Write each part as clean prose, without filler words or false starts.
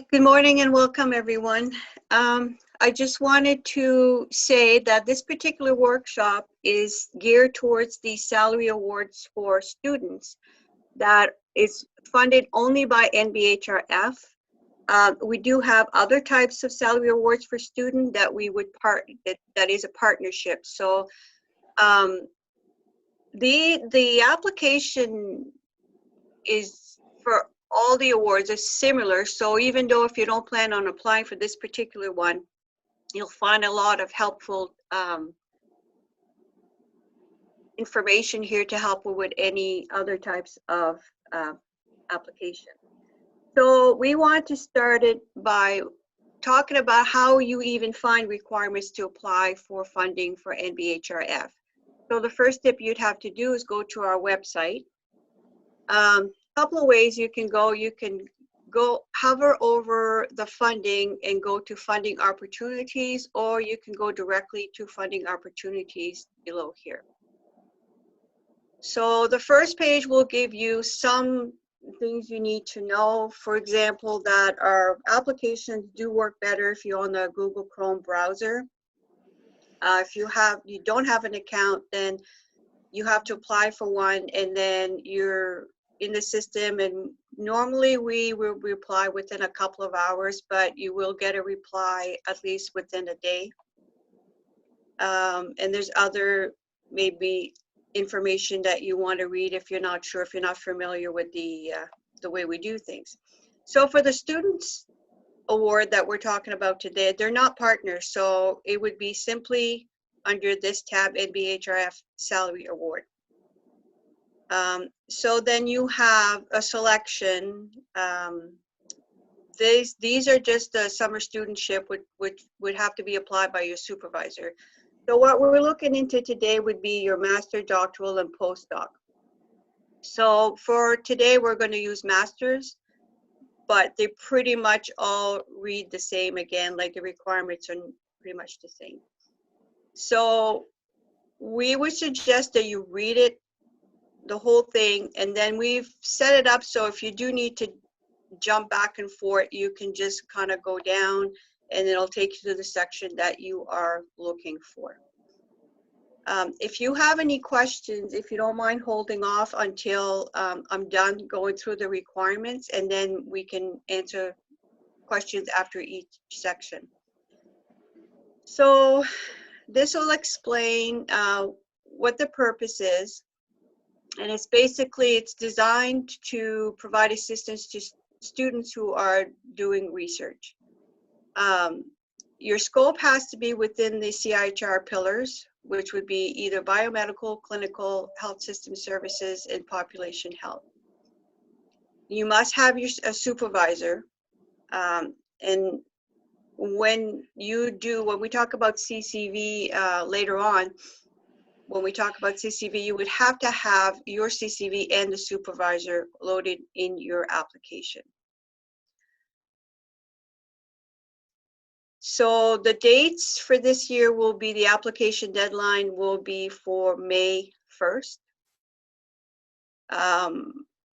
Good morning and welcome, everyone. I just wanted to say that this particular workshop is geared towards the salary awards for students that is funded only by NBHRF. We do have other types of salary awards for students that we would that is a partnership. So the application is for all the awards is similar. So even though if you don't plan on applying for this particular one, you'll find a lot of helpful information here to help with any other types of application. So we want to start it by talking about how you even find requirements to apply for funding for NBHRF. So the first step you'd have to do is go to our website. Couple of ways you can go. You can go hover over the funding and go to funding opportunities, or you can go directly to funding opportunities below here. So the first page will give you some things you need to know. For example, that our applications do work better if you're on the Google Chrome browser. If you don't have an account, then you have to apply for one, and then you're in the system, and normally we will reply within a couple of hours, but you will get a reply at least within a day. And there's other maybe information that you want to read if you're not sure, if you're not familiar with the way we do things. So for the Students Award that we're talking about today, they're not partners, so it would be simply under this tab, NBHRF Salary Award. So then you have a selection. These are just the summer studentship, which would have to be applied by your supervisor. So what we're looking into today would be your master, doctoral, and postdoc. So for today, we're going to use masters, but they pretty much all read the same again, like the requirements are pretty much the same. So we would suggest that you read it, the whole thing, and then we've set it up so if you do need to jump back and forth, you can just kind of go down and it'll take you to the section that you are looking for. If you have any questions, if you don't mind holding off until I'm done going through the requirements, and then we can answer questions after each section. So this will explain what the purpose is. And it's designed to provide assistance to students who are doing research. Your scope has to be within the CIHR pillars, which would be either biomedical, clinical, health system services, and population health. You must have a supervisor. And when we talk about CCV later on, when we talk about CCV, you would have to have your CCV and the supervisor loaded in your application. So the dates for this year will be, the application deadline will be for May 1st.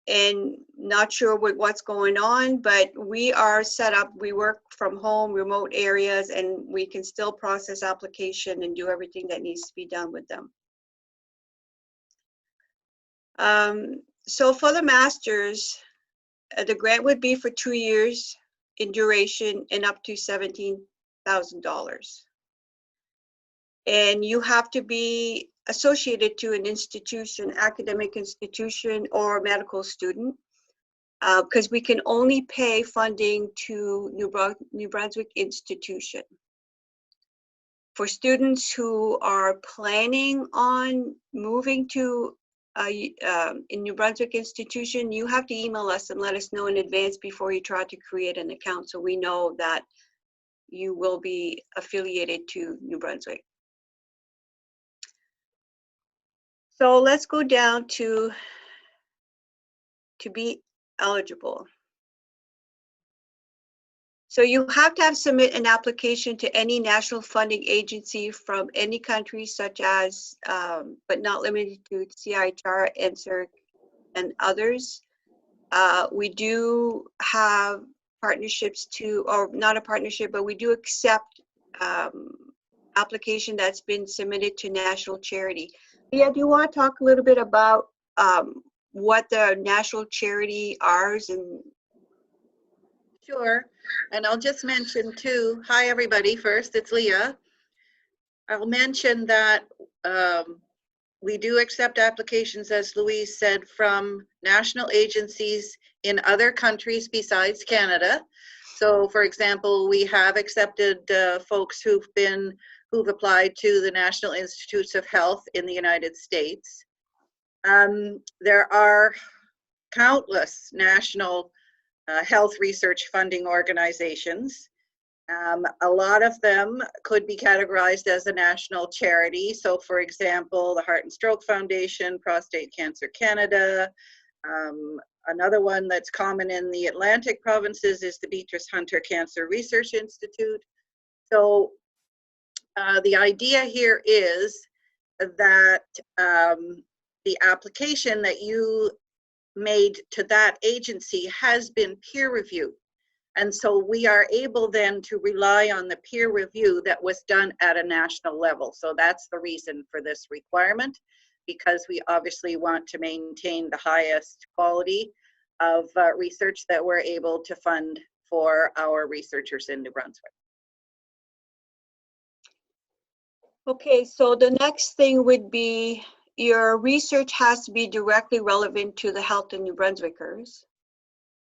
And not sure what's going on, but we are set up, we work from home, remote areas, and we can still process application and do everything that needs to be done with them. So for the masters, the grant would be for 2 years in duration and up to $17,000. And you have to be associated to an institution, academic institution, or medical student, because we can only pay funding to New Brunswick institution. For students who are planning on moving to in New Brunswick institution, you have to email us and let us know in advance before you try to create an account, so we know that you will be affiliated to New Brunswick. So let's go down to be eligible. So you have to submit an application to any national funding agency from any country, such as, but not limited to, CIHR, NSERC, and others. We do have partnerships to, or not a partnership, but we do accept application that's been submitted to national charity. Leah, do you want to talk a little bit about what the national charity are? And Sure. And I'll just mention too, hi everybody, first, it's Leah. I'll mention that we do accept applications, as Louise said, from national agencies in other countries besides Canada. So for example, we have accepted folks who've applied to the National Institutes of Health in the United States. There are countless national health research funding organizations. A lot of them could be categorized as a national charity. So for example, the Heart and Stroke Foundation, Prostate Cancer Canada. Another one that's common in the Atlantic provinces is the Beatrice Hunter Cancer Research Institute. So the idea here is that the application that you made to that agency has been peer reviewed. And so we are able then to rely on the peer review that was done at a national level. So that's the reason for this requirement, because we obviously want to maintain the highest quality of research that we're able to fund for our researchers in New Brunswick. okay, so the next thing would be your research has to be directly relevant to the health of New Brunswickers.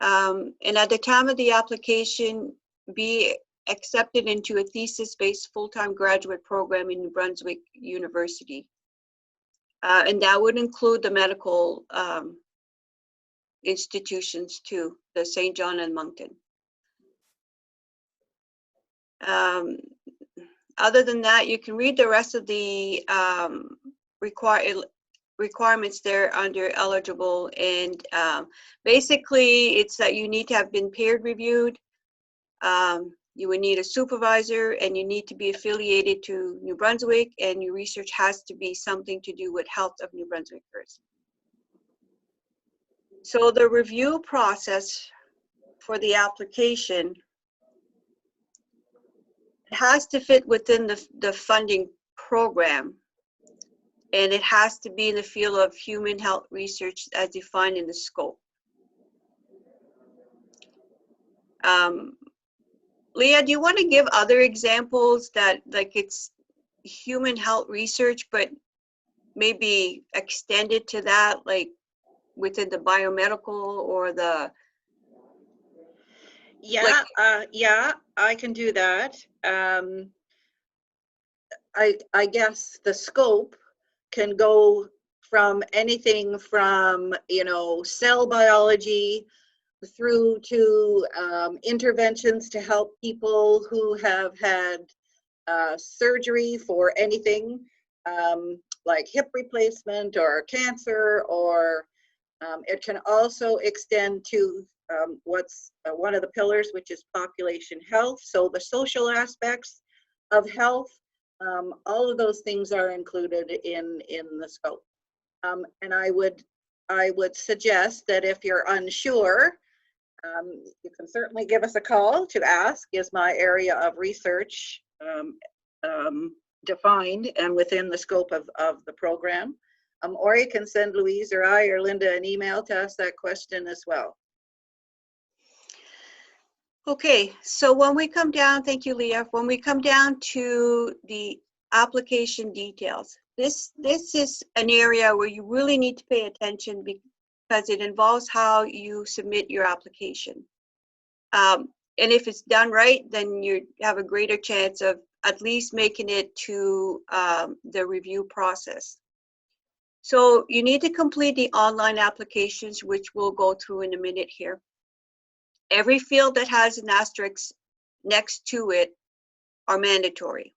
And at the time of the application, be accepted into a thesis-based full-time graduate program in New Brunswick University. And that would include the medical institutions too, the St. John and Moncton. Other than that, you can read the rest of the requirements there under eligible, and basically it's that you need to have been peer reviewed, you would need a supervisor, and you need to be affiliated to New Brunswick, and your research has to be something to do with health of New Brunswickers. So the review process for the application has to fit within the funding program, and it has to be in the field of human health research as defined in the scope. Leah, do you want to give other examples that, like, it's human health research, but maybe extended to that, like within the biomedical or the... Yeah, like, yeah, I can do that. I guess the scope can go from anything from, you know, cell biology through to interventions to help people who have had surgery for anything like hip replacement or cancer, or it can also extend to what's one of the pillars, which is population health. So the social aspects of health, all of those things are included in the scope. And I would suggest that if you're unsure, you can certainly give us a call to ask, is my area of research defined and within the scope of the program? Or you can send Louise or I or Linda an email to ask that question as well. Okay, so when we come down, thank you, Leah. When we come down to the application details, this is an area where you really need to pay attention because it involves how you submit your application. And if it's done right, then you have a greater chance of at least making it to the review process. So you need to complete the online applications, which we'll go through in a minute here. Every field that has an asterisk next to it are mandatory.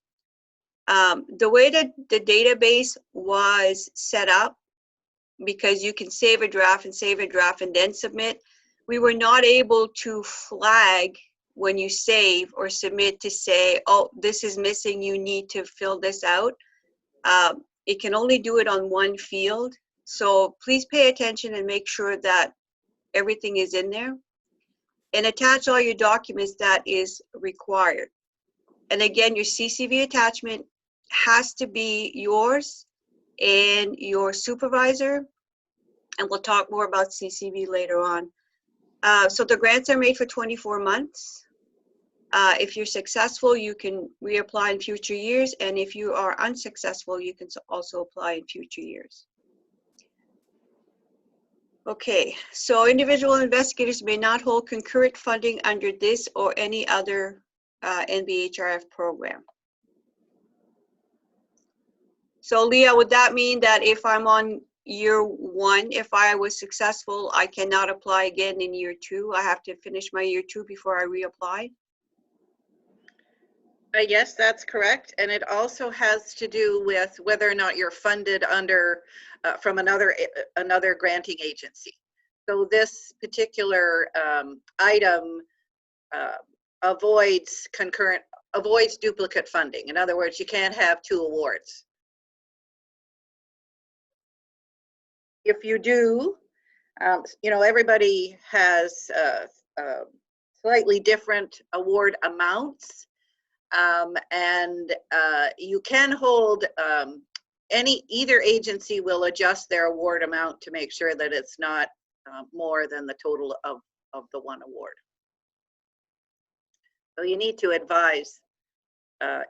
The way that the database was set up, because you can save a draft and then submit, we were not able to flag when you save or submit to say, oh, this is missing, you need to fill this out. It can only do it on one field. So please pay attention and make sure that everything is in there. and attach all your documents that is required. And again, your CCV attachment has to be yours and your supervisor, and we'll talk more about CCV later on. So the grants are made for 24 months. If you're successful, you can reapply in future years, and if you are unsuccessful, you can also apply in future years. Okay, so individual investigators may not hold concurrent funding under this or any other NBHRF program. So Leah, would that mean that if I'm on year 1, if I was successful, I cannot apply again in year 2? I have to finish my year 2 before I reapply? Yes, that's correct. And it also has to do with whether or not you're funded under from another granting agency. So this particular item avoids duplicate funding. In other words, you can't have 2 awards. If you do, you know, everybody has slightly different award amounts. And you can hold, either agency will adjust their award amount to make sure that it's not more than the total of the one award. So you need to advise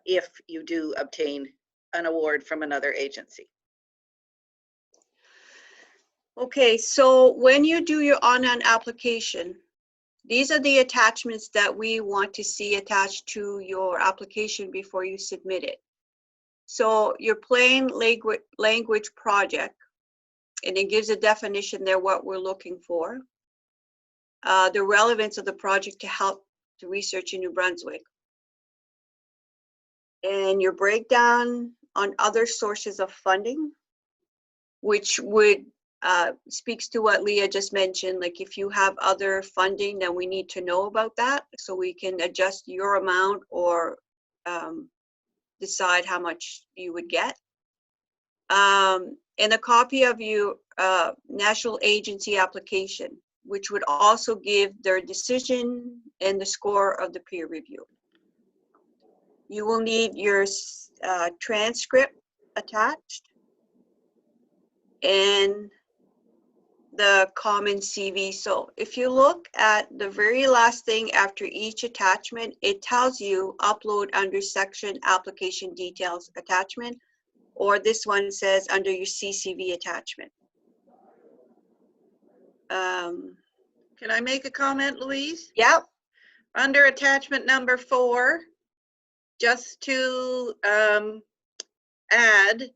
if you do obtain an award from another agency. Okay, so when you do your online application, these are the attachments that we want to see attached to your application before you submit it. So your plain language project, and it gives a definition there what we're looking for. The relevance of the project to help the research in New Brunswick. And your breakdown on other sources of funding, which would speaks to what Leah just mentioned. Like if you have other funding, then we need to know about that so we can adjust your amount or decide how much you would get. And a copy of your national agency application, which would also give their decision and the score of the peer review. You will need your transcript attached and the common CV. So if you look at the very last thing after each attachment, it tells you upload under section application details attachment, or this one says under your CCV attachment. Can I make a comment, Louise? Yep. Under attachment number 4, just to add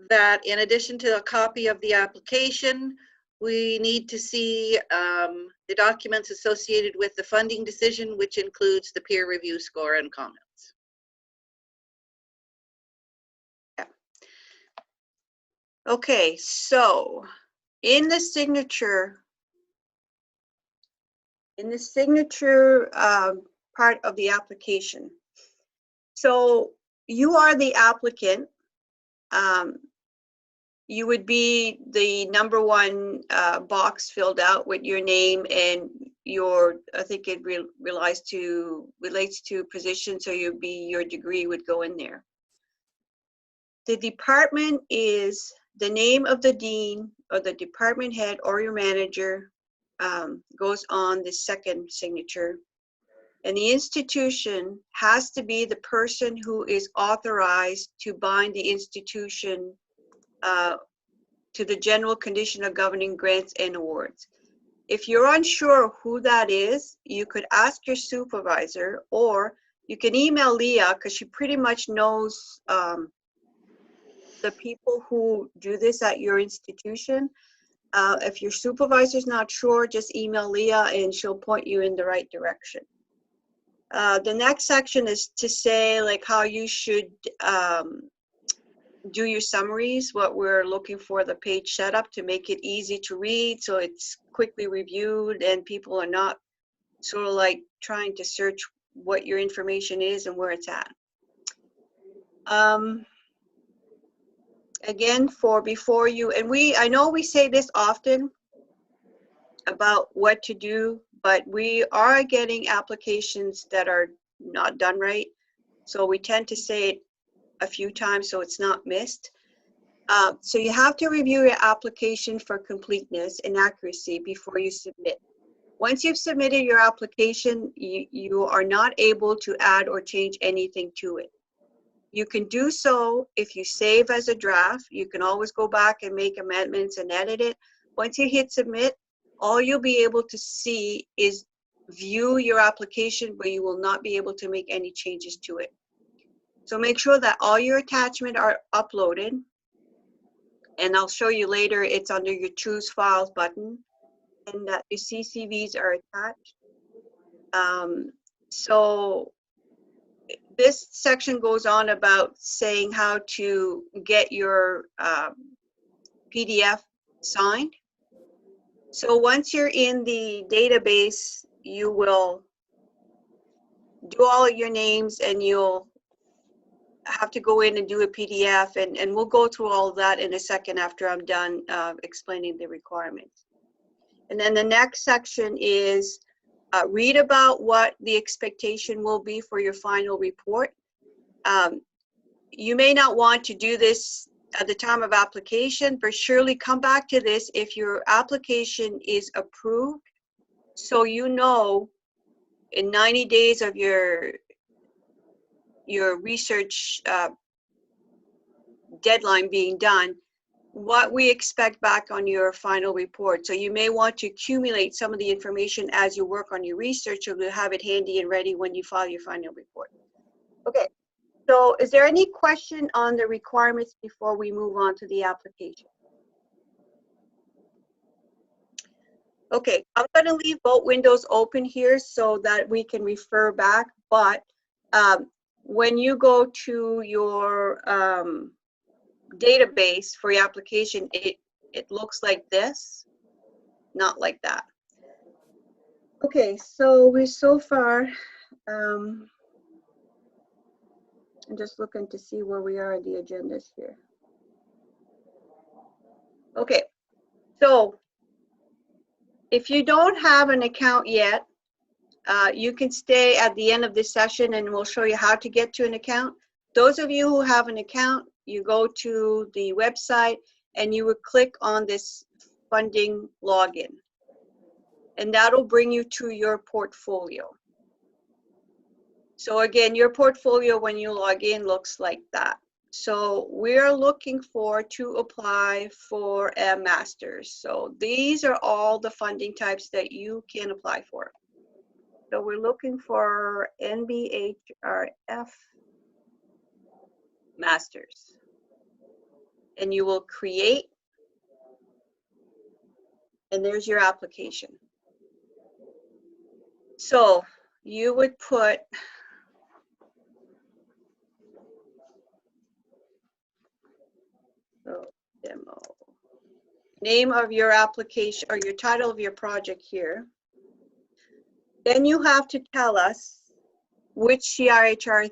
that in addition to a copy of the application, we need to see the documents associated with the funding decision, which includes the peer review score and comments. Yeah. Okay, so in the signature part of the application, so you are the applicant. You would be the number 1 box filled out with your name and your, I think it relates to position, so your degree would go in there. The department is the name of the dean or the department head or your manager, goes on the second signature. And the institution has to be the person who is authorized to bind the institution to the general condition of governing grants and awards. If you're unsure who that is, you could ask your supervisor, or you can email Leah because she pretty much knows the people who do this at your institution. If your supervisor's not sure, just email Leah and she'll point you in the right direction. The next section is to say like how you should do your summaries, what we're looking for the page setup to make it easy to read so it's quickly reviewed and people are not sort of like trying to search what your information is and where it's at. Again, before you, and I know we say this often about what to do but we are getting applications that are not done right. So we tend to say it a few times so it's not missed. So you have to review your application for completeness and accuracy before you submit. Once you've submitted your application, you are not able to add or change anything to it. You can do so if you save as a draft. You can always go back and make amendments and edit it. Once you hit submit, all you'll be able to see is view your application, but you will not be able to make any changes to it. So make sure that all your attachments are uploaded. And I'll show you later, it's under your choose files button, and that your CCVs are attached. So this section goes on about saying how to get your PDF signed. So once you're in the database, you will do all of your names and you'll have to go in and do a PDF, and we'll go through all of that in a second after I'm done explaining the requirements. And then the next section is read about what the expectation will be for your final report. You may not want to do this at the time of application, but surely come back to this if your application is approved, so you know in 90 days of your research deadline being done, what we expect back on your final report. So you may want to accumulate some of the information as you work on your research, so you'll have it handy and ready when you file your final report. Okay, so is there any question on the requirements before we move on to the application? Okay, I'm going to leave both windows open here so that we can refer back, but when you go to your database for your application, it looks like this, not like that. Okay, so we're so far, I'm just looking to see where we are in the agendas here. Okay, so if you don't have an account yet, you can stay at the end of this session and we'll show you how to get to an account. Those of you who have an account, you go to the website and you would click on this funding login. And that'll bring you to your portfolio. So again, your portfolio when you log in looks like that. So we're looking to apply for a master's. So these are all the funding types that you can apply for. So we're looking for NBHRF masters. And you will create, and there's your application. So you would put demo, name of your application or your title of your project here. Then you have to tell us which CRHR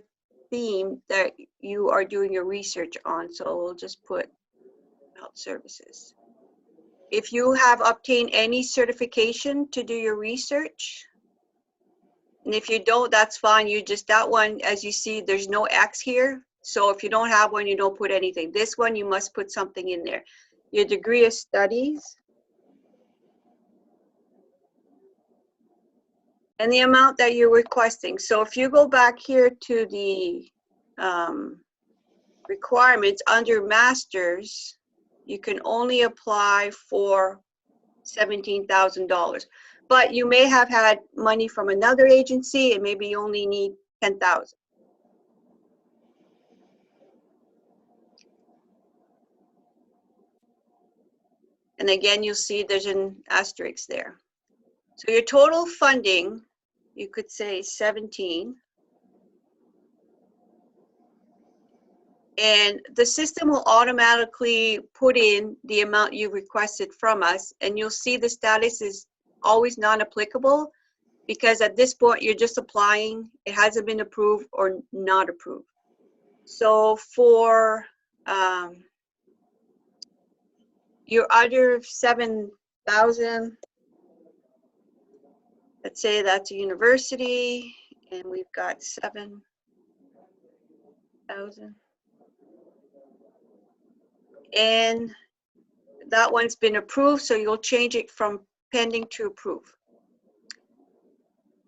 theme that you are doing your research on. So we'll just put health services. If you have obtained any certification to do your research, and if you don't, that's fine. You just, that one, as you see, there's no X here. So if you don't have one, you don't put anything. This one, you must put something in there. Your degree of studies. And the amount that you're requesting. So if you go back here to the requirements under masters, you can only apply for $17,000. But you may have had money from another agency and maybe you only need $10,000. And again, you'll see there's an asterisk there. So your total funding, you could say 17. And the system will automatically put in the amount you requested from us. And you'll see the status is always non-applicable because at this point you're just applying. It hasn't been approved or not approved. So for your other 7,000, let's say that's a university, and we've got 7,000. And that one's been approved, so you'll change it from pending to approve.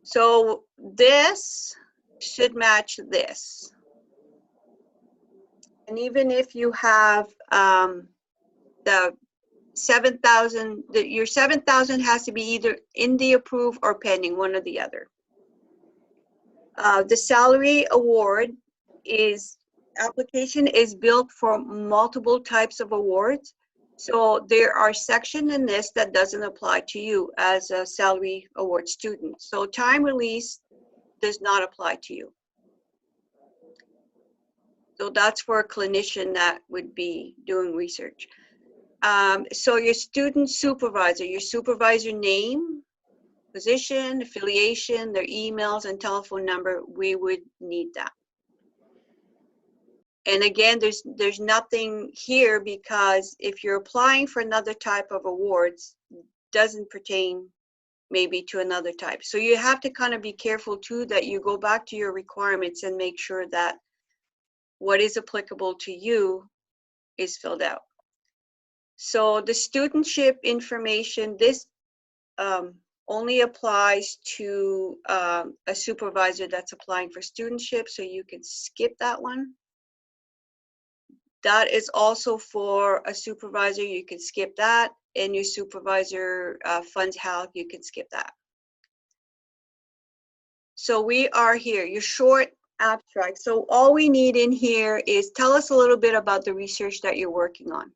So this should match this. And even if you have the 7,000, your 7,000 has to be either in the approve or pending, one or the other. The salary award application is built for multiple types of awards. So there are sections in this that doesn't apply to you as a salary award student. So time release does not apply to you. So that's for a clinician that would be doing research. So your student supervisor, your supervisor name, position, affiliation, their emails and telephone number, we would need that. And again, there's nothing here because if you're applying for another type of awards, doesn't pertain maybe to another type. So you have to kind of be careful too that you go back to your requirements and make sure that what is applicable to you is filled out. So the studentship information, this only applies to a supervisor that's applying for studentship, so you can skip that one. That is also for a supervisor, you can skip that, and your supervisor funds health, you can skip that. So we are here, your short abstract. So all we need in here is tell us a little bit about the research that you're working on.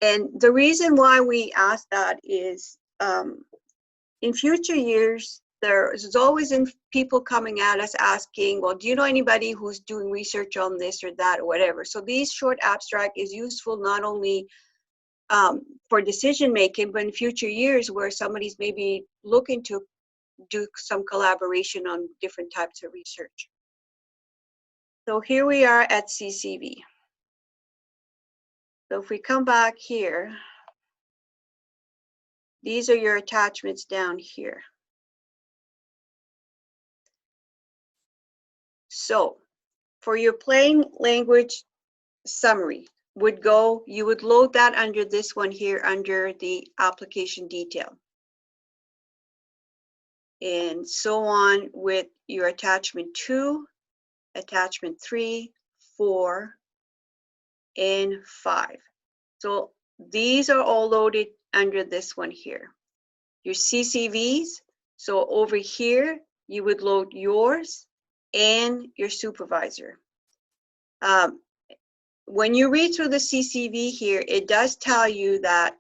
And the reason why we ask that is in future years, there's always people coming at us asking, well, do you know anybody who's doing research on this or that or whatever? So these short abstract is useful not only for decision making, but in future years where somebody's maybe looking to do some collaboration on different types of research. So here we are at CCV. So if we come back here, these are your attachments down here. So for your plain language summary you would load that under this one here under the application detail. And so on with your attachment 2, attachment 3, 4, and 5. So these are all loaded under this one here. Your CCVs, so over here, you would load yours and your supervisor. When you read through the CCV here, it does tell you that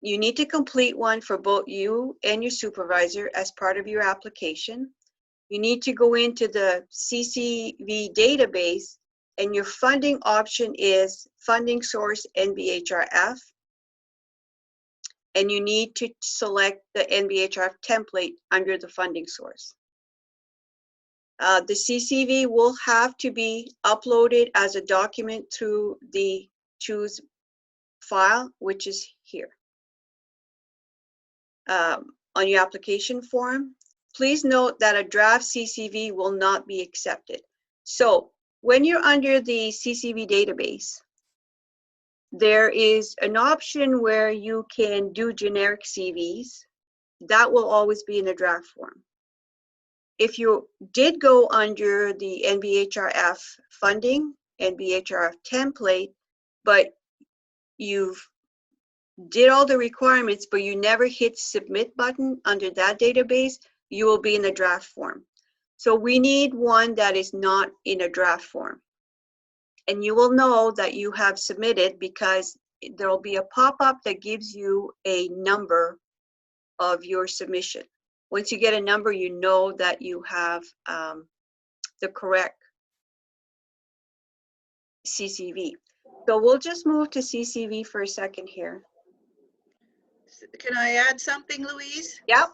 you need to complete one for both you and your supervisor as part of your application. You need to go into the CCV database, and your funding option is funding source NBHRF. And you need to select the NBHRF template under the funding source. The CCV will have to be uploaded as a document through the choose file, which is here. On your application form, please note that a draft CCV will not be accepted. So when you're under the CCV database, there is an option where you can do generic CVs. That will always be in a draft form. If you did go under the NBHRF funding, NBHRF template, but you've did all the requirements, but you never hit submit button under that database, you will be in a draft form. So we need one that is not in a draft form. And you will know that you have submitted because there will be a pop-up that gives you a number of your submission. Once you get a number, you know that you have the correct CCV. So we'll just move to CCV for a second here. Can I add something, Louise? Yep.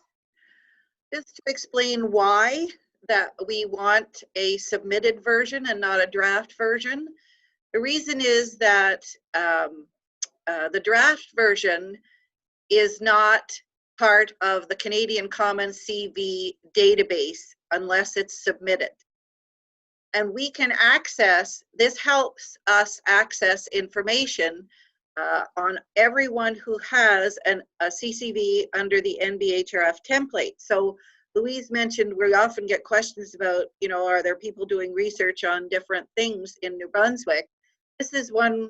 Just to explain why that we want a submitted version and not a draft version. The reason is that the draft version is not part of the Canadian Commons CV database unless it's submitted. And we can access, this helps us access information on everyone who has a CCV under the NBHRF template. So Louise mentioned we often get questions about, you know, are there people doing research on different things in New Brunswick? This is one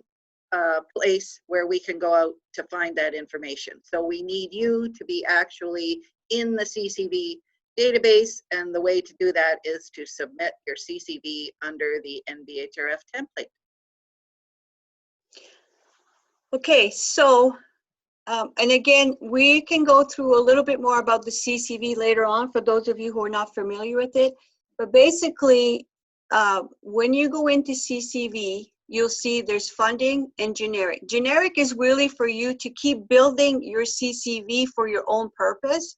place where we can go out to find that information. So we need you to be actually in the CCV database, and the way to do that is to submit your CCV under the NBHRF template. Okay, so, and again, we can go through a little bit more about the CCV later on for those of you who are not familiar with it. But basically, when you go into CCV, you'll see there's funding and generic. Generic is really for you to keep building your CCV for your own purpose.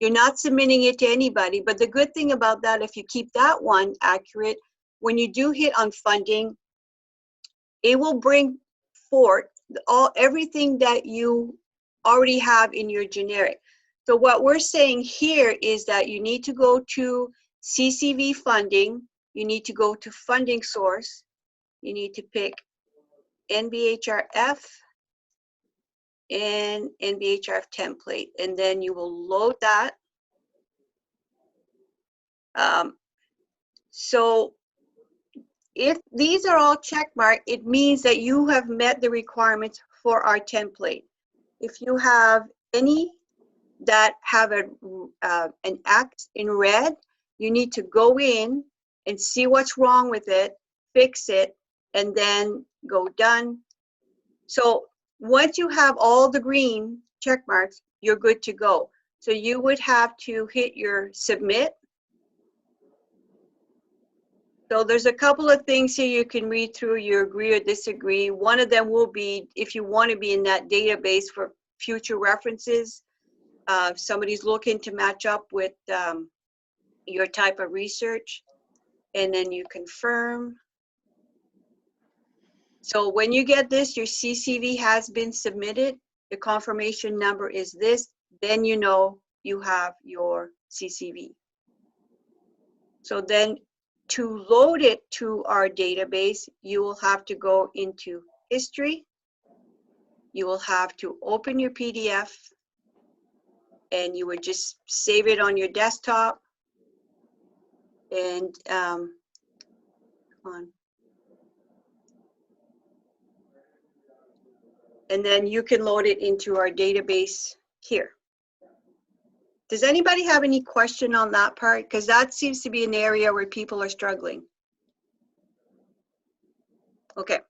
You're not submitting it to anybody, but the good thing about that, if you keep that one accurate, when you do hit on funding, it will bring forth everything that you already have in your generic. So what we're saying here is that you need to go to CCV funding, you need to go to funding source, you need to pick NBHRF and NBHRF template, and then you will load that. So if these are all checkmarked, it means that you have met the requirements for our template. If you have any that have an X in red, you need to go in and see what's wrong with it, fix it, and then go done. So once you have all the green check marks, you're good to go. So you would have to hit your submit. So there's a couple of things here you can read through, you agree or disagree. One of them will be if you want to be in that database for future references. If somebody's looking to match up with your type of research, and then you confirm. So when you get this, your CCV has been submitted, the confirmation number is this, then you know you have your CCV. So then to load it to our database, you will have to go into history. You will have to open your PDF, and you would just save it on your desktop. And come on. And then you can load it into our database here. Does anybody have any question on that part? Because that seems to be an area where people are struggling. Okay.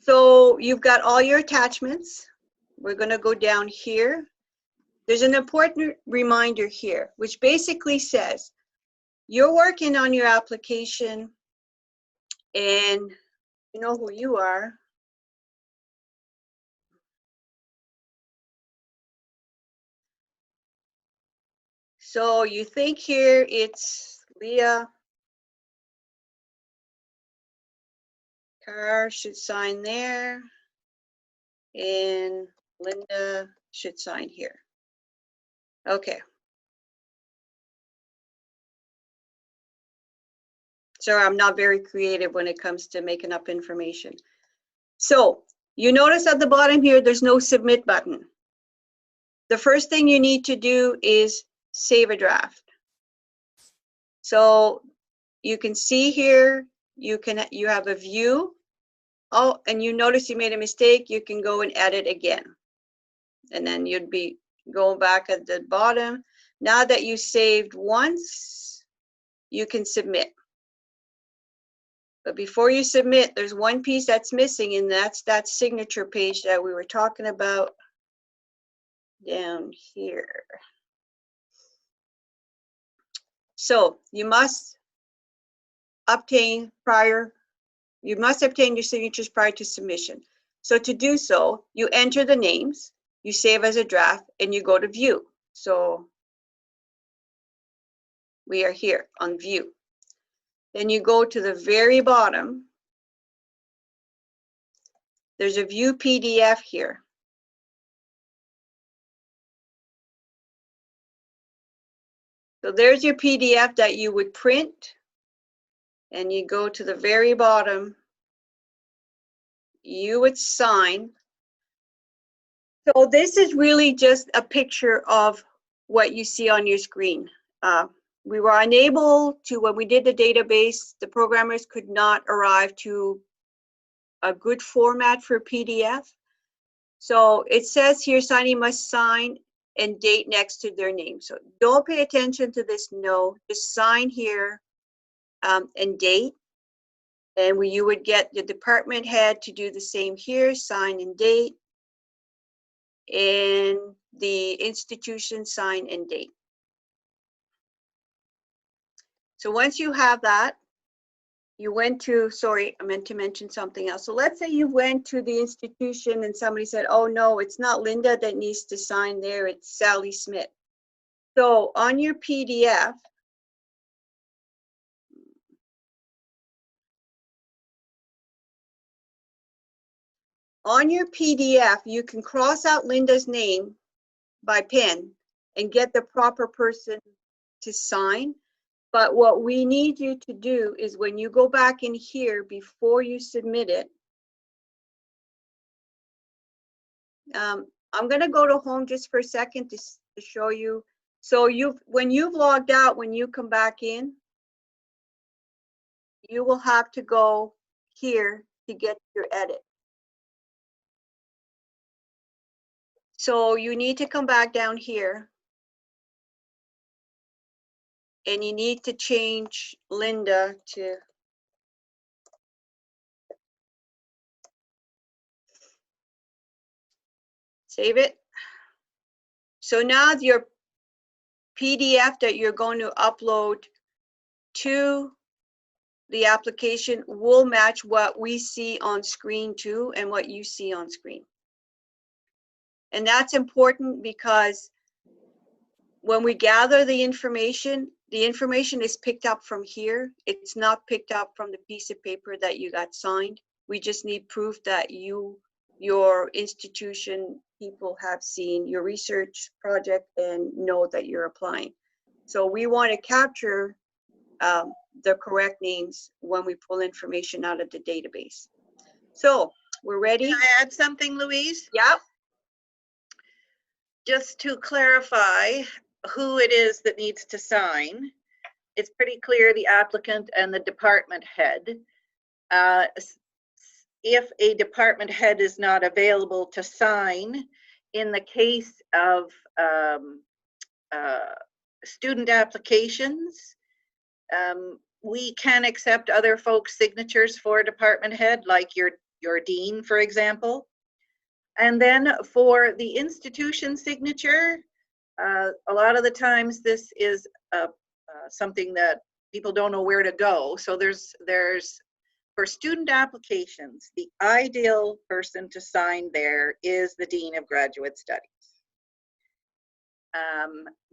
So you've got all your attachments. We're going to go down here. There's an important reminder here, which basically says you're working on your application and you know who you are. So you think here it's Leah. Carr should sign there. And Linda should sign here. Okay. Sorry, I'm not very creative when it comes to making up information. So you notice at the bottom here, there's no submit button. The first thing you need to do is save a draft. So you can see here, you have a view. Oh, and you notice you made a mistake, you can go and edit again. And then you'd be going back at the bottom. Now that you saved once, you can submit. But before you submit, there's one piece that's missing, and that's that signature page that we were talking about down here. So you must obtain your signatures prior to submission. So to do so, you enter the names, you save as a draft, and you go to view. So we are here on view. Then you go to the very bottom. There's a view PDF here. So there's your PDF that you would print, and you go to the very bottom, you would sign. So this is really just a picture of what you see on your screen. We were unable to, when we did the database, the programmers could not arrive to a good format for PDF. So it says here, signee must sign and date next to their name. So don't pay attention to this no, just sign here and date. And you would get the department head to do the same here, sign and date. And the institution sign and date. So once you have that, you went to, sorry, I meant to mention something else. So let's say you went to the institution and somebody said, oh no, it's not Linda that needs to sign there, it's Sally Smith. So on your PDF, you can cross out Linda's name by pen and get the proper person to sign. But what we need you to do is when you go back in here before you submit it, I'm going to go to home just for a second to show you. So when you've logged out, when you come back in, you will have to go here to get your edit. So you need to come back down here and you need to change Linda to save it. So now your PDF that you're going to upload to the application will match what we see on screen too and what you see on screen. And that's important because when we gather the information is picked up from here. It's not picked up from the piece of paper that you got signed. We just need proof that your institution people have seen your research project and know that you're applying. So we want to capture the correct names when we pull information out of the database. So we're ready. Can I add something, Louise? Yep. Just to clarify who it is that needs to sign, it's pretty clear the applicant and the department head. If a department head is not available to sign, in the case of student applications, we can accept other folks' signatures for a department head, like your dean, for example. And then for the institution signature, a lot of the times this is something that people don't know where to go. So there's for student applications, the ideal person to sign there is the Dean of Graduate Studies.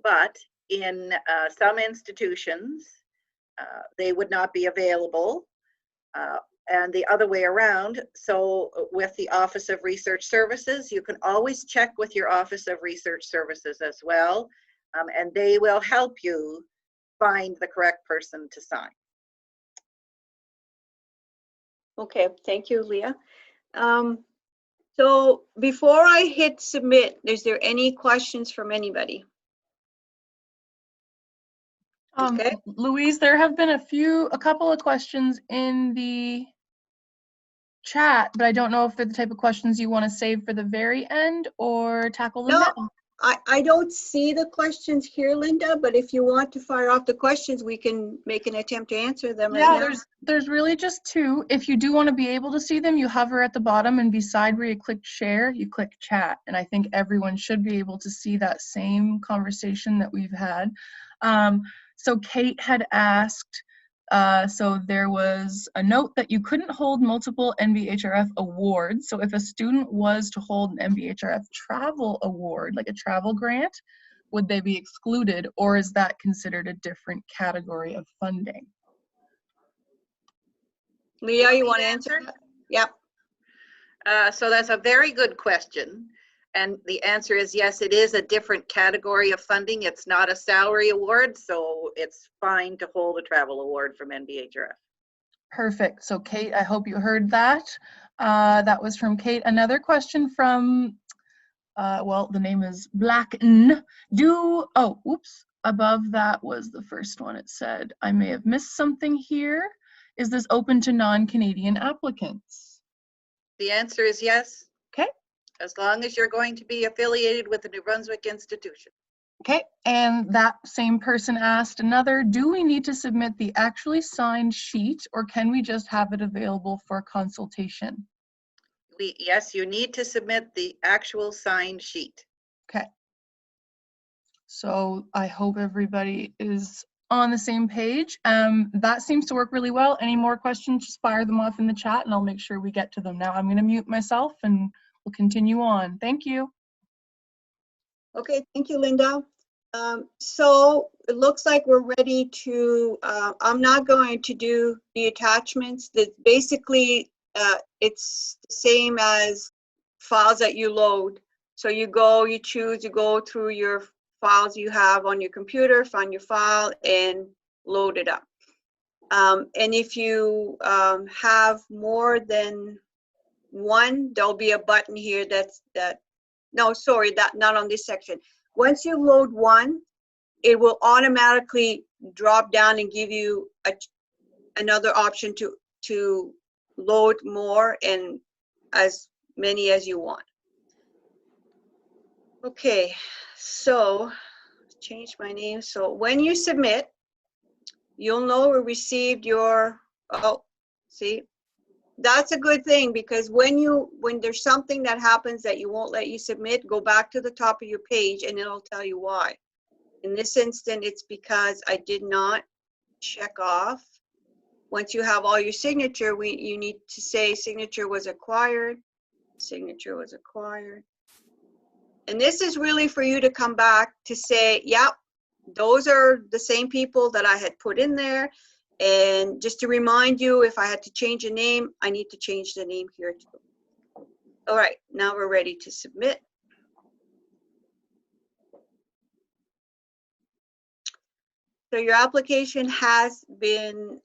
But in some institutions, they would not be available, and the other way around. So with the Office of Research Services, you can always check with your Office of Research Services as well, and they will help you find the correct person to sign. Okay, thank you, Leah. So before I hit submit, is there any questions from anybody? Okay. Louise, there have been a couple of questions in the chat, but I don't know if they're the type of questions you want to save for the very end or tackle them now. I don't see the questions here, Linda, but if you want to fire off the questions, we can make an attempt to answer them right now. There's really just two. If you do want to be able to see them, you hover at the bottom, and beside where you click share, you click chat. And I think everyone should be able to see that same conversation that we've had. So Kate had asked, so there was a note that you couldn't hold multiple NBHRF awards. So if a student was to hold an NBHRF travel award, like a travel grant, would they be excluded, or is that considered a different category of funding? Leah, you want to answer? Yep. So that's a very good question. And the answer is yes, it is a different category of funding. It's not a salary award, so it's fine to hold a travel award from NBHRF. Perfect. So Kate, I hope you heard that. That was from Kate. Another question from, well, the name is Blacken. Above that was the first one. It said, I may have missed something here. Is this open to non-Canadian applicants? The answer is yes. Okay. As long as you're going to be affiliated with the New Brunswick institution. Okay, and that same person asked another, do we need to submit the actually signed sheet or can we just have it available for consultation? Yes, you need to submit the actual signed sheet. Okay. So I hope everybody is on the same page. That seems to work really well. Any more questions, just fire them off in the chat and I'll make sure we get to them. Now I'm going to mute myself and we'll continue on. Thank you. Okay, thank you, Linda. So it looks like we're ready to, I'm not going to do the attachments. That basically, it's the same as files that you load. So you go, you choose, you go through your files you have on your computer, find your file and load it up. And if you have more than one, there'll be a button here no, sorry, not on this section. Once you load one, it will automatically drop down and give you another option to load more and as many as you want. Okay, so change my name. So when you submit, you'll know we received your, oh, see, that's a good thing because when there's something that happens that you won't let you submit, go back to the top of your page and it'll tell you why. In this instance, it's because I did not check off. Once you have all your signature, you need to say signature was acquired, signature was acquired. And this is really for you to come back to say, yep, those are the same people that I had put in there. And just to remind you, if I had to change a name, I need to change the name here too. All right, now we're ready to submit. So your application has been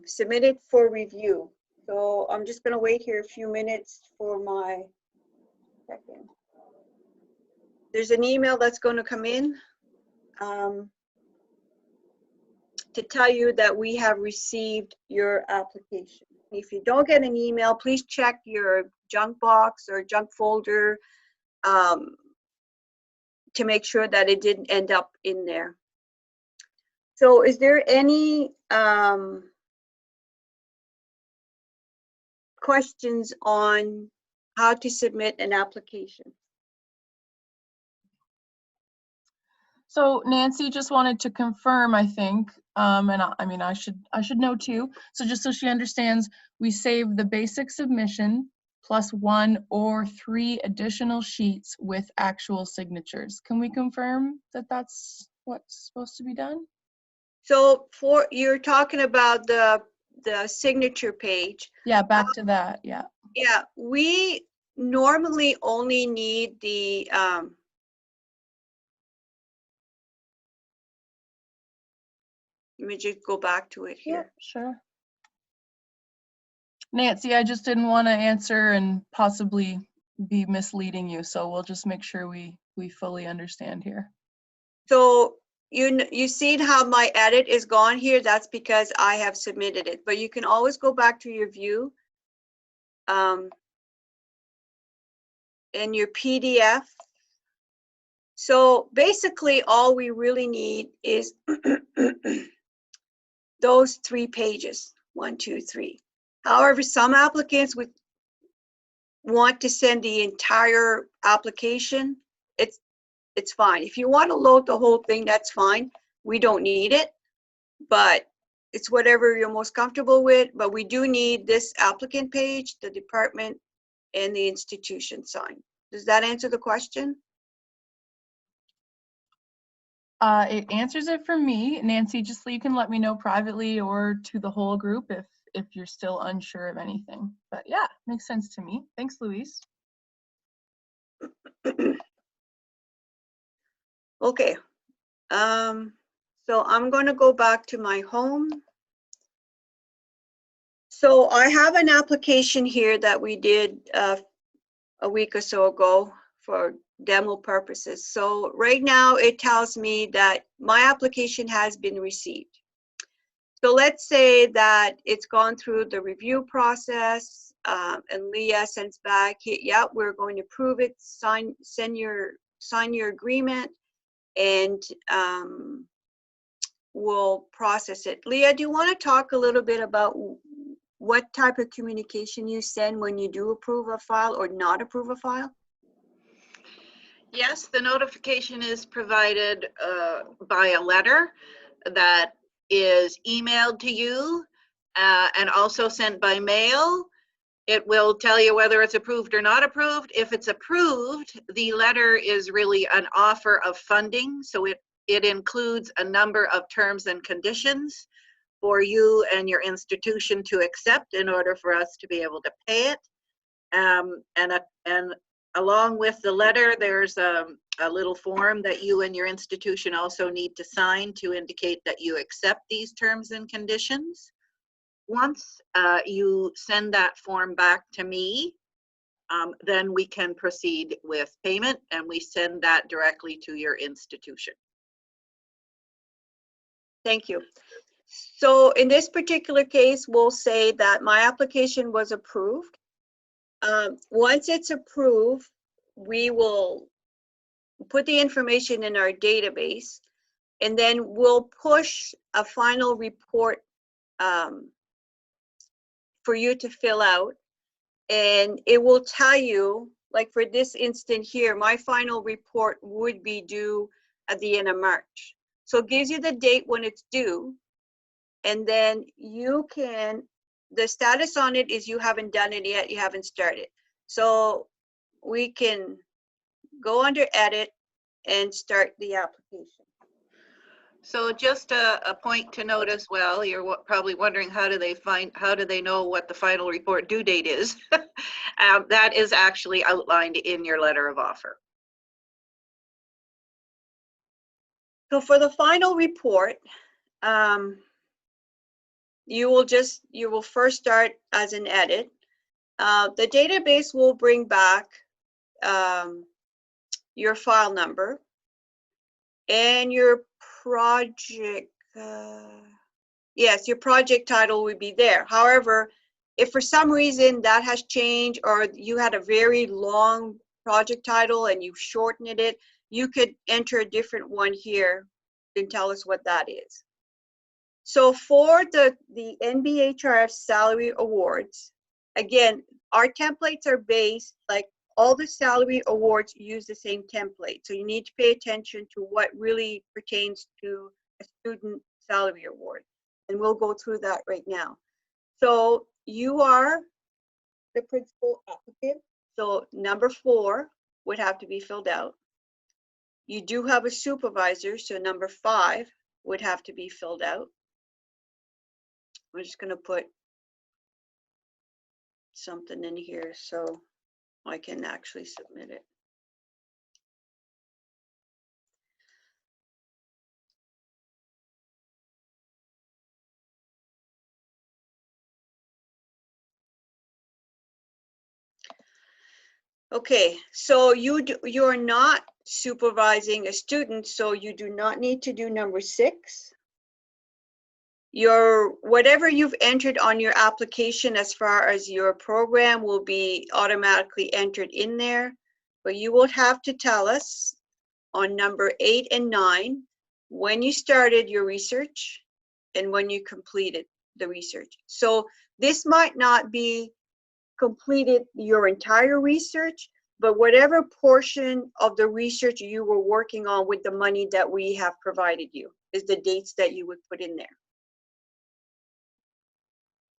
submitted for review. So I'm just going to wait here a few minutes for my second. There's an email that's going to come in to tell you that we have received your application. If you don't get an email, please check your junk box or junk folder to make sure that it didn't end up in there. So is there any questions on how to submit an application? So Nancy just wanted to confirm, I think, and I mean, I should know too. So just so she understands, we save the basic submission plus 1 or 3 additional sheets with actual signatures. Can we confirm that that's what's supposed to be done? So you're talking about the signature page. Yeah, back to that, yeah. Yeah, we normally only need the let me just go back to it here. Yeah, sure. Nancy, I just didn't want to answer and possibly be misleading you, so we'll just make sure we fully understand here. So you see how my edit is gone here? That's because I have submitted it, but you can always go back to your view in your PDF. So basically all we really need is those 3 pages, 1, 2, 3. However, some applicants would want to send the entire application. It's fine. If you want to load the whole thing, that's fine. We don't need it, but it's whatever you're most comfortable with. But we do need this applicant page, the department, and the institution sign. Does that answer the question? It answers it for me. Nancy, just so you can let me know privately or to the whole group if you're still unsure of anything. But yeah, makes sense to me. Thanks, Louise. Okay, so I'm going to go back to my home. So I have an application here that we did a week or so ago for demo purposes. So right now it tells me that my application has been received. So let's say that it's gone through the review process, and Leah sends back, yeah, we're going to approve it, sign your agreement, and we'll process it. Leah, do you want to talk a little bit about what type of communication you send when you do approve a file or not approve a file? Yes, the notification is provided by a letter that is emailed to you and also sent by mail. It will tell you whether it's approved or not approved. If it's approved, the letter is really an offer of funding. So it includes a number of terms and conditions for you and your institution to accept in order for us to be able to pay it. And along with the letter, there's a little form that you and your institution also need to sign to indicate that you accept these terms and conditions. Once you send that form back to me, then we can proceed with payment, and we send that directly to your institution. Thank you. So in this particular case, we'll say that my application was approved. Once it's approved, we will put the information in our database, and then we'll push a final report for you to fill out. And it will tell you, like for this instant here, my final report would be due at the end of March. So it gives you the date when it's due. And then you can, the status on it is you haven't done it yet, you haven't started. So we can go under edit and start the application. So just a point to note as well, you're probably wondering how do they know what the final report due date is? That is actually outlined in your letter of offer. So for the final report, you will first start as an edit. The database will bring back your file number and your project, yes, your project title would be there. However, if for some reason that has changed or you had a very long project title and you've shortened it, you could enter a different one here and tell us what that is. So for the NBHRF salary awards, again, our templates are based, like all the salary awards use the same template. So you need to pay attention to what really pertains to a student salary award. And we'll go through that right now. So you are the principal applicant. So number 4 would have to be filled out. You do have a supervisor, so number 5 would have to be filled out. I'm just going to put something in here so I can actually submit it. Okay, so you're not supervising a student, so you do not need to do number 6. Whatever you've entered on your application as far as your program will be automatically entered in there, but you will have to tell us on number 8 and 9 when you started your research and when you completed the research. So this might not be completed your entire research, but whatever portion of the research you were working on with the money that we have provided you is the dates that you would put in there.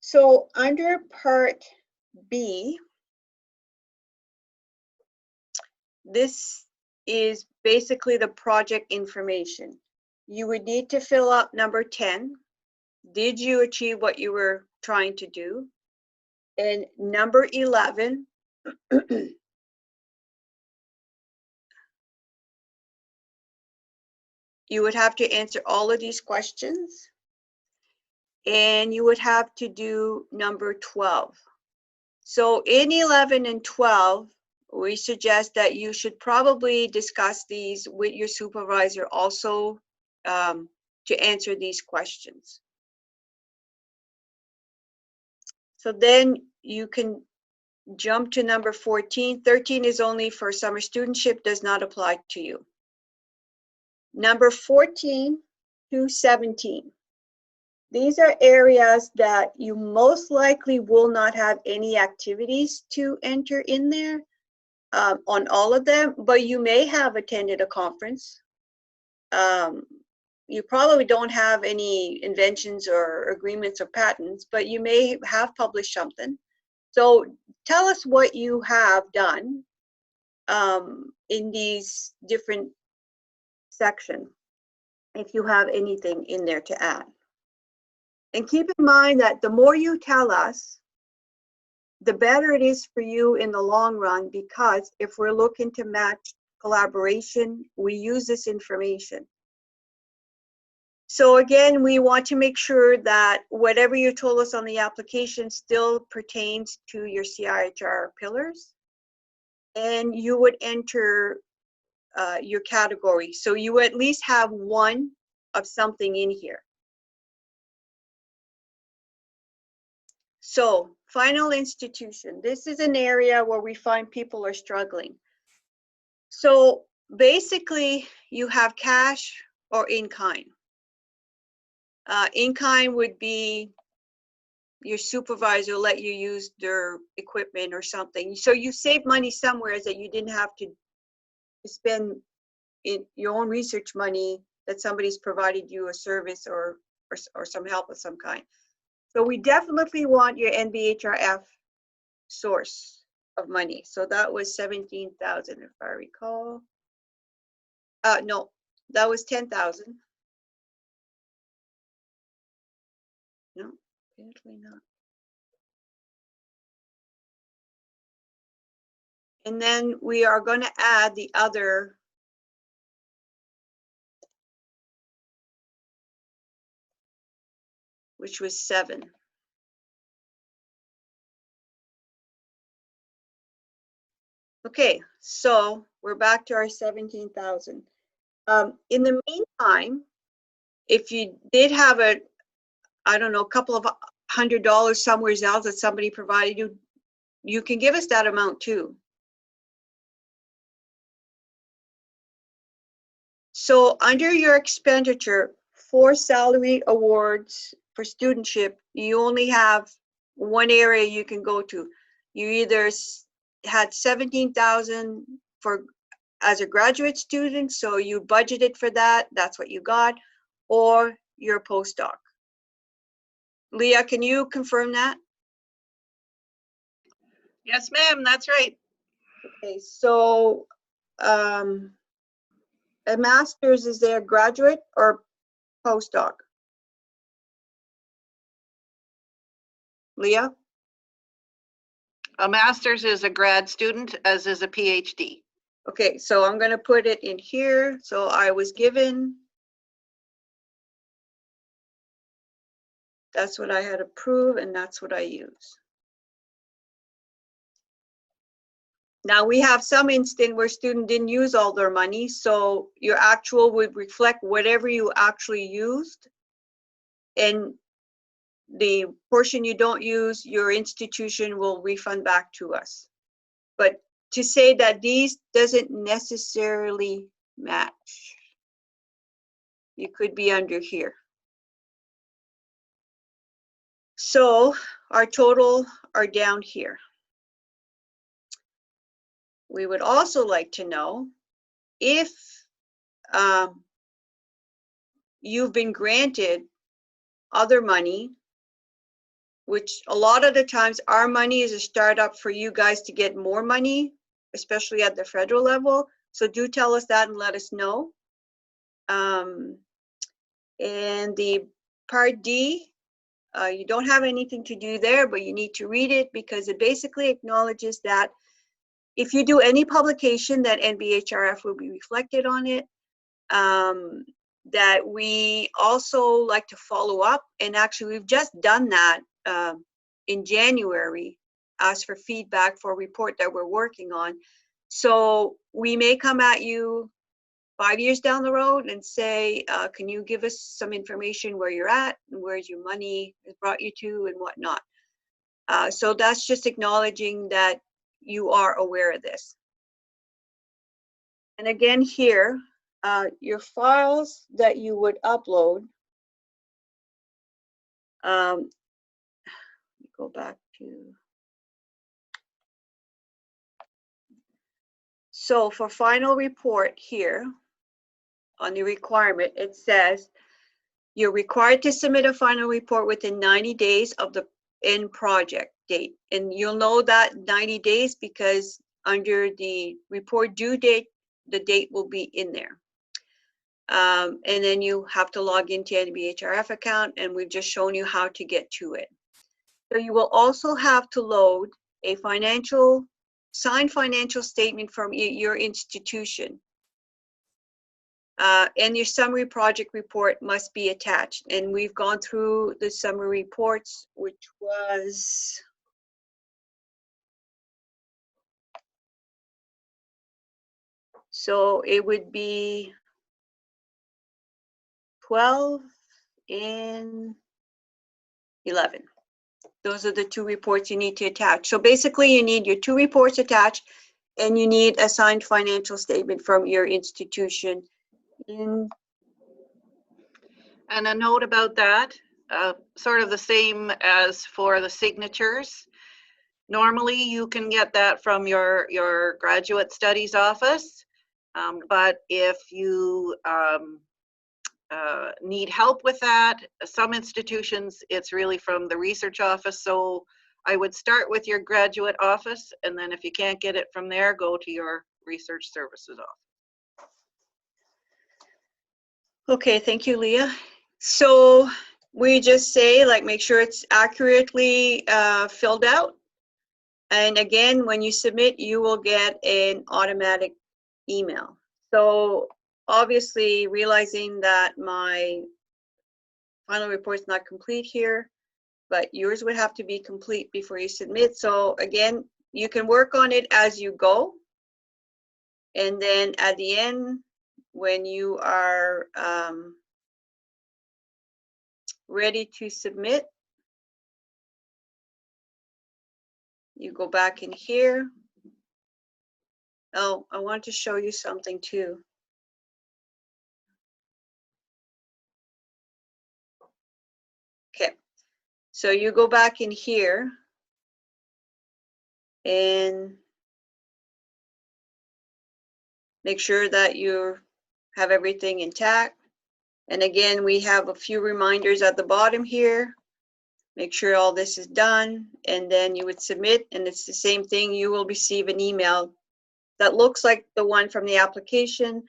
So under Part B, this is basically the project information. You would need to fill out number 10. Did you achieve what you were trying to do? And number 11, you would have to answer all of these questions. And you would have to do number 12. So in 11 and 12, we suggest that you should probably discuss these with your supervisor also to answer these questions. So then you can jump to number 14. 13 is only for summer studentship, does not apply to you. Number 14 to 17. These are areas that you most likely will not have any activities to enter in there on all of them, but you may have attended a conference. You probably don't have any inventions or agreements or patents, but you may have published something. So tell us what you have done in these different sections, if you have anything in there to add. And keep in mind that the more you tell us, the better it is for you in the long run, because if we're looking to match collaboration, we use this information. So again, we want to make sure that whatever you told us on the application still pertains to your CIHR pillars, and you would enter your category. So you at least have one of something in here. So final institution, this is an area where we find people are struggling. So basically you have cash or in-kind. In-kind would be your supervisor let you use their equipment or something. So you save money somewhere that you didn't have to spend in your own research money, that somebody's provided you a service or some help of some kind. So we definitely want your NBHRF source of money. So that was 17,000 if I recall. No, that was 10,000. No, apparently not. And then we are going to add the other which was 7. Okay, so we're back to our 17,000. In the meantime, if you did have a, I don't know, a couple of $100 somewhere else that somebody provided you, you can give us that amount too. So under your expenditure for salary awards for studentship, you only have one area you can go to. You either had 17,000 for as a graduate student, so you budgeted for that, that's what you got, or you're a postdoc. Leah, can you confirm that? Yes, ma'am, that's right. Okay, so a master's, is there graduate or postdoc? Leah? A master's is a grad student, as is a PhD. Okay, so I'm going to put it in here. So I was given, that's what I had approved, and that's what I use. Now we have some instance where student didn't use all their money, so your actual would reflect whatever you actually used, and the portion you don't use, your institution will refund back to us. But to say that these doesn't necessarily match, you could be under here. So our total are down here. We would also like to know if you've been granted other money, which a lot of the times our money is a startup for you guys to get more money, especially at the federal level. So do tell us that and let us know. And the Part D, you don't have anything to do there, but you need to read it because it basically acknowledges that if you do any publication, that NBHRF will be reflected on it. that we also like to follow up, and actually we've just done that in January, ask for feedback for a report that we're working on. So we may come at you 5 years down the road and say, can you give us some information where you're at and where your money has brought you to and whatnot. So that's just acknowledging that you are aware of this. And again here, your files that you would upload, go back to, so for final report here on the requirement, it says you're required to submit a final report within 90 days of the end project date. And you'll know that 90 days because under the report due date, the date will be in there. And then you have to log into NBHRF account, and we've just shown you how to get to it. So you will also have to load a signed financial statement from your institution. And your summary project report must be attached. And we've gone through the summary reports, which was, so it would be 12 and 11. Those are the two reports you need to attach. So basically you need your two reports attached, and you need a signed financial statement from your institution. And a note about that, sort of the same as for the signatures. Normally you can get that from your graduate studies office, but if you need help with that, some institutions, it's really from the research office. So I would start with your graduate office, and then if you can't get it from there, go to your research services office. Okay, thank you, Leah. So we just say, like, make sure it's accurately filled out. And again, when you submit, you will get an automatic email. So obviously, realizing that my final report is not complete here, but yours would have to be complete before you submit. So again, you can work on it as you go. And then at the end, when you are ready to submit, you go back in here. Oh, I want to show you something too. Okay, so you go back in here and make sure that you have everything intact. And again, we have a few reminders at the bottom here. Make sure all this is done, and then you would submit, and it's the same thing. You will receive an email that looks like the one from the application,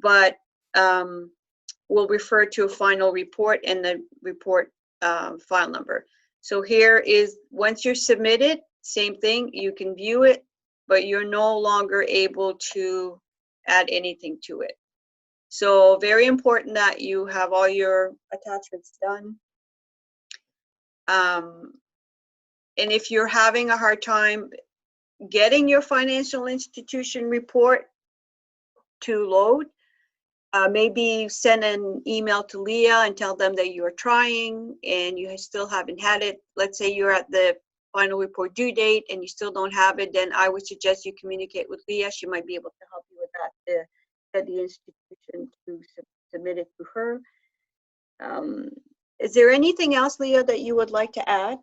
but will refer to a final report and the report file number. So here is, once you're submitted, same thing, you can view it, but you're no longer able to add anything to it. So very important that you have all your attachments done. And if you're having a hard time getting your financial institution report to load, maybe send an email to Leah and tell them that you're trying and you still haven't had it. Let's say you're at the final report due date and you still don't have it, then I would suggest you communicate with Leah. She might be able to help you with that, at the institution to submit it to her. Is there anything else, Leah, that you would like to add?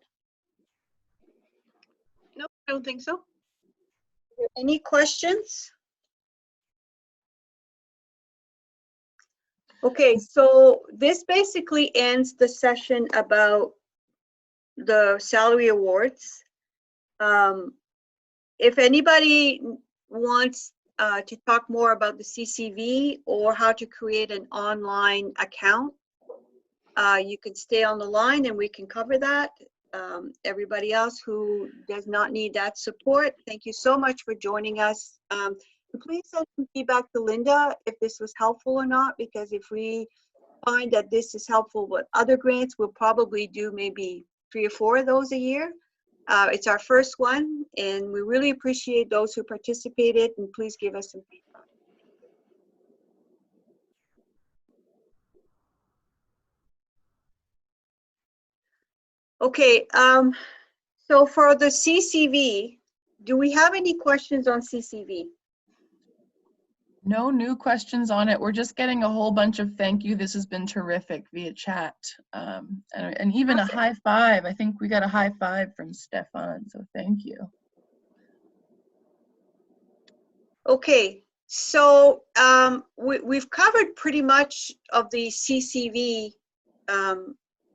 No, I don't think so. Any questions? Okay, so this basically ends the session about the salary awards. If anybody wants to talk more about the CCV or how to create an online account, you can stay on the line and we can cover that. Everybody else who does not need that support, thank you so much for joining us. Please send some feedback to Linda if this was helpful or not, because if we find that this is helpful with other grants, we'll probably do maybe 3 or 4 of those a year. It's our first one, and we really appreciate those who participated, and please give us some feedback. Okay, so for the CCV, do we have any questions on CCV? No new questions on it. We're just getting a whole bunch of thank you. This has been terrific via chat. And even a high five. I think we got a high five from Stefan, so thank you. Okay, so we've covered pretty much of the CCV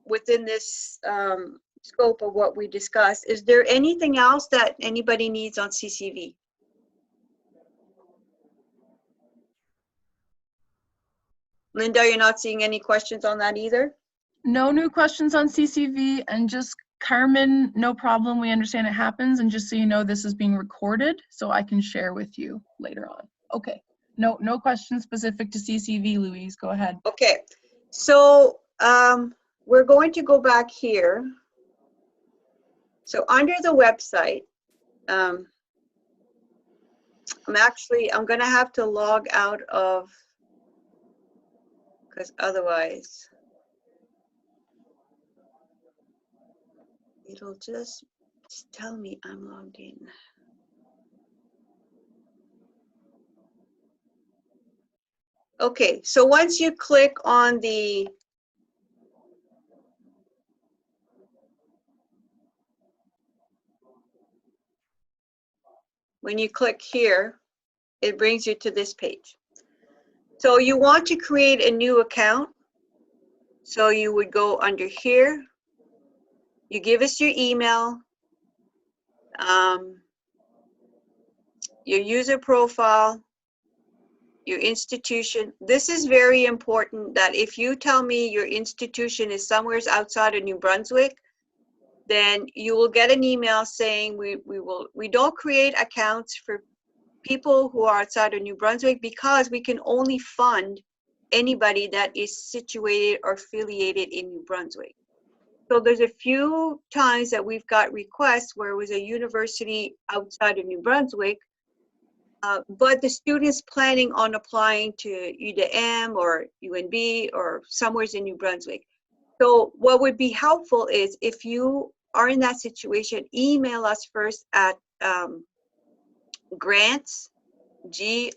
within this scope of what we discussed. Is there anything else that anybody needs on CCV? Linda, you're not seeing any questions on that either? No new questions on CCV, and just Carmen, no problem. We understand it happens, and just so you know, this is being recorded, so I can share with you later on. Okay, no questions specific to CCV, Louise, go ahead. Okay, so we're going to go back here. So under the website, I'm gonna have to log out of, because otherwise it'll just tell me I'm logged in. Okay, so once you click on the when you click here, it brings you to this page. So you want to create a new account. So you would go under here, you give us your email, your user profile, your institution. This is very important that if you tell me your institution is somewhere outside of New Brunswick, then you will get an email saying we don't create accounts for people who are outside of New Brunswick because we can only fund anybody that is situated or affiliated in New Brunswick. So there's a few times that we've got requests where it was a university outside of New Brunswick, but the student's planning on applying to UDM or UNB or somewhere in New Brunswick. So what would be helpful is if you are in that situation, email us first at grants, GRANTS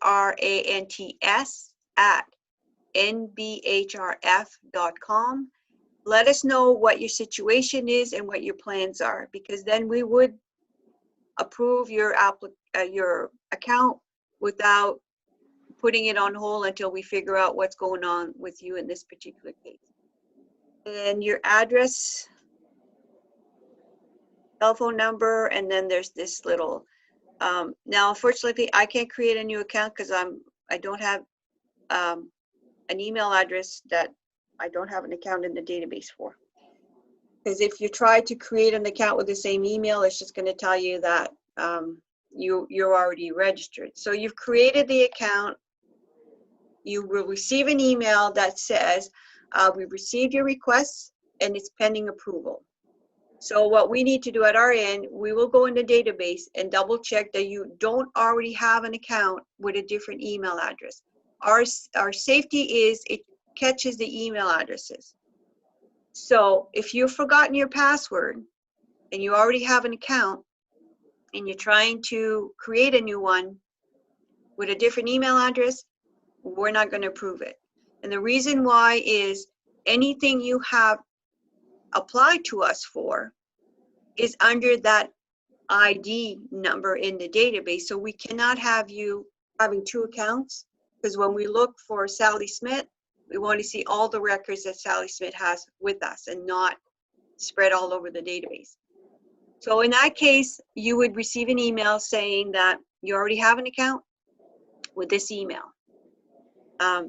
at NBHRF.com. Let us know what your situation is and what your plans are, because then we would approve your account without putting it on hold until we figure out what's going on with you in this particular case. And your address, cell phone number, and then there's this little now unfortunately I can't create a new account because I don't have an email address that I don't have an account in the database for. Because if you try to create an account with the same email, it's just going to tell you that you're already registered. So you've created the account. You will receive an email that says, we've received your request and it's pending approval. So what we need to do at our end, we will go in the database and double check that you don't already have an account with a different email address. Our safety is it catches the email addresses. So if you've forgotten your password and you already have an account and you're trying to create a new one with a different email address, we're not going to approve it. And the reason why is anything you have applied to us for is under that ID number in the database. So we cannot have you having 2 accounts, because when we look for Sally Smith, we want to see all the records that Sally Smith has with us and not spread all over the database. So in that case, you would receive an email saying that you already have an account with this email.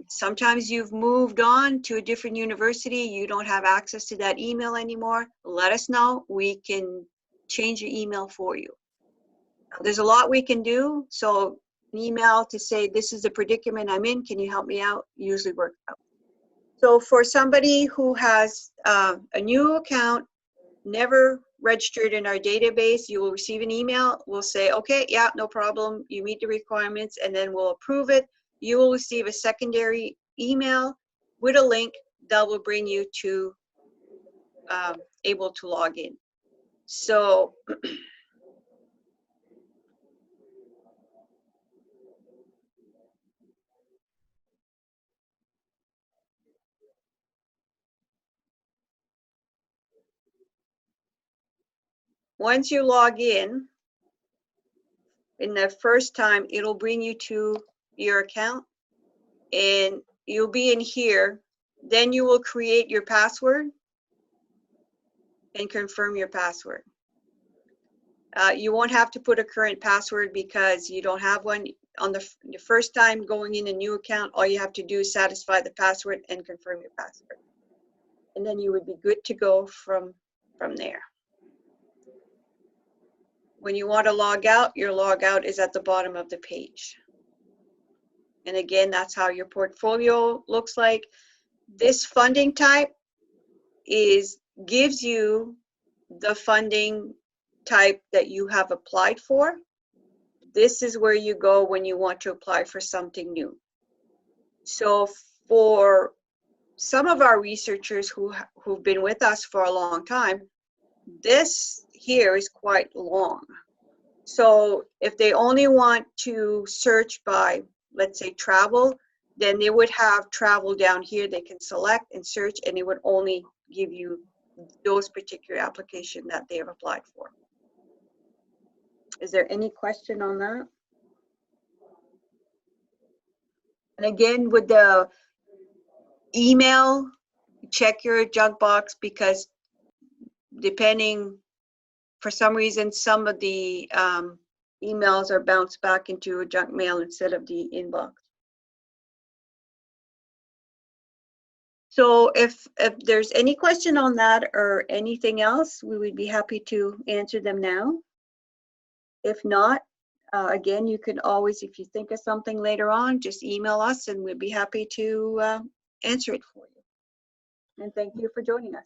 Sometimes you've moved on to a different university, you don't have access to that email anymore. Let us know, we can change your email for you. There's a lot we can do, so an email to say this is the predicament I'm in, can you help me out, usually works out. So for somebody who has a new account, never registered in our database, you will receive an email. We'll say, okay, yeah, no problem. You meet the requirements, and then we'll approve it. You will receive a secondary email with a link that will bring you to able to log in. So once you log in the first time, it'll bring you to your account, and you'll be in here. Then you will create your password and confirm your password. You won't have to put a current password because you don't have one. On the first time going in a new account, all you have to do is satisfy the password and confirm your password. And then you would be good to go from there. When you want to log out, your log out is at the bottom of the page. And again, that's how your portfolio looks like. This funding type gives you the funding type that you have applied for. This is where you go when you want to apply for something new. So for some of our researchers who've been with us for a long time, this here is quite long. So if they only want to search by, let's say, travel, then they would have travel down here. They can select and search, and it would only give you those particular applications that they have applied for. Is there any question on that? And again, with the email, check your junk box, because depending, for some reason, some of the emails are bounced back into a junk mail instead of the inbox. So if there's any question on that or anything else, we would be happy to answer them now. If not, again, you can always, if you think of something later on, just email us and we'd be happy to answer it for you. And thank you for joining us.